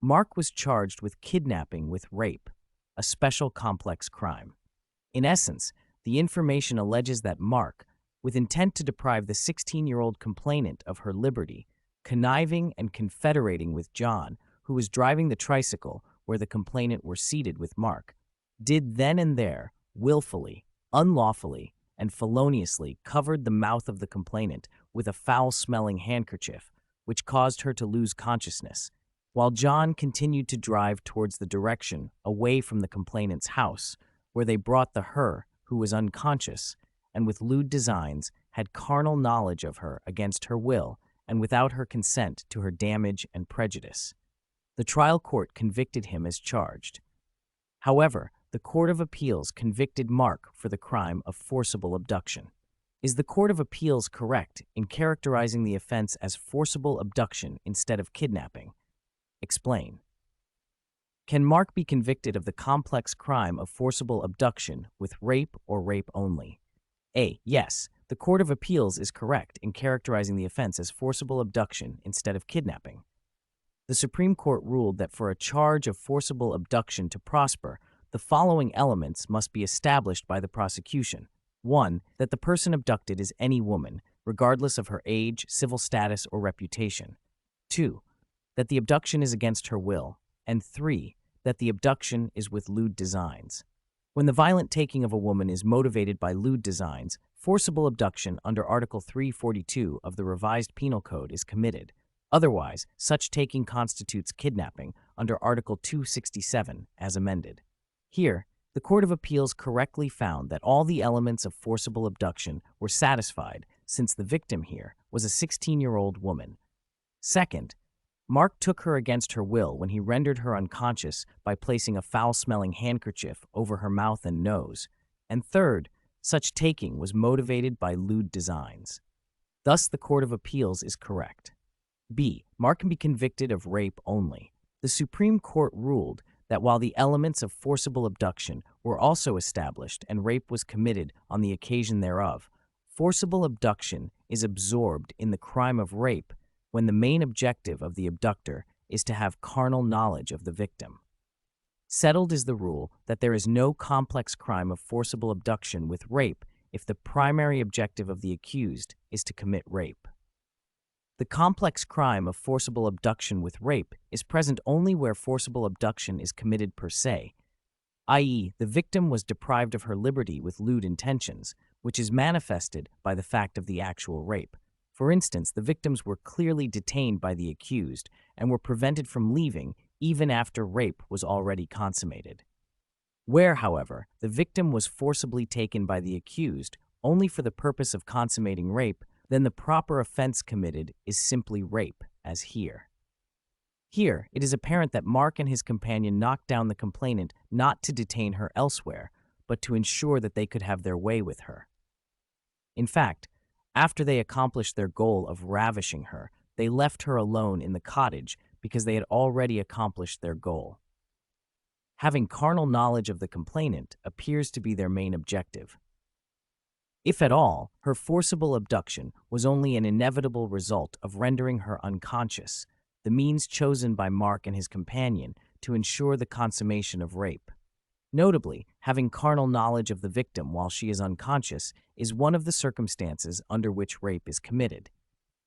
Mark was charged with kidnapping with rape, a special complex crime. In essence, the information alleges that Mark, with intent to deprive the 16-year-old complainant of her liberty, conniving and confederating with John, who was driving the tricycle where the complainant were seated with Mark, did then and there, willfully, unlawfully, and feloniously covered the mouth of the complainant with a foul-smelling handkerchief, which caused her to lose consciousness, while John continued to drive towards the direction away from the complainant's house, where they brought her, who was unconscious, and with lewd designs had carnal knowledge of her against her will and without her consent to her damage and prejudice. The trial court convicted him as charged. However, the Court of Appeals convicted Mark for the crime of forcible abduction. Is the Court of Appeals correct in characterizing the offense as forcible abduction instead of kidnapping? Explain. Can Mark be convicted of the complex crime of forcible abduction with rape or rape only? A. Yes, the Court of Appeals is correct in characterizing the offense as forcible abduction instead of kidnapping. The Supreme Court ruled that for a charge of forcible abduction to prosper, the following elements must be established by the prosecution. 1. That the person abducted is any woman, regardless of her age, civil status, or reputation. 2. That the abduction is against her will. And 3. That the abduction is with lewd designs. When the violent taking of a woman is motivated by lewd designs, forcible abduction under Article 342 of the Revised Penal Code is committed. Otherwise, such taking constitutes kidnapping under Article 267 as amended. Here, the Court of Appeals correctly found that all the elements of forcible abduction were satisfied since the victim here was a 16-year-old woman. Second, Mark took her against her will when he rendered her unconscious by placing a foul-smelling handkerchief over her mouth and nose. And third, such taking was motivated by lewd designs. Thus, the Court of Appeals is correct. B. Mark can be convicted of rape only. The Supreme Court ruled that while the elements of forcible abduction were also established and rape was committed on the occasion thereof, forcible abduction is absorbed in the crime of rape when the main objective of the abductor is to have carnal knowledge of the victim. Settled is the rule that there is no complex crime of forcible abduction with rape if the primary objective of the accused is to commit rape. The complex crime of forcible abduction with rape is present only where forcible abduction is committed per se, i.e., the victim was deprived of her liberty with lewd intentions, which is manifested by the fact of the actual rape. For instance, the victims were clearly detained by the accused and were prevented from leaving even after rape was already consummated. Where, however, the victim was forcibly taken by the accused only for the purpose of consummating rape, then the proper offense committed is simply rape, as here. Here, it is apparent that Mark and his companion knocked down the complainant not to detain her elsewhere, but to ensure that they could have their way with her. In fact, after they accomplished their goal of ravishing her, they left her alone in the cottage because they had already accomplished their goal. Having carnal knowledge of the complainant appears to be their main objective. If at all, her forcible abduction was only an inevitable result of rendering her unconscious, the means chosen by Mark and his companion to ensure the consummation of rape. Notably, having carnal knowledge of the victim while she is unconscious is one of the circumstances under which rape is committed.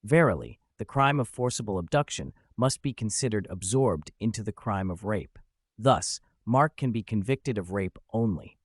Verily, the crime of forcible abduction must be considered absorbed into the crime of rape. Thus, Mark can be convicted of rape only.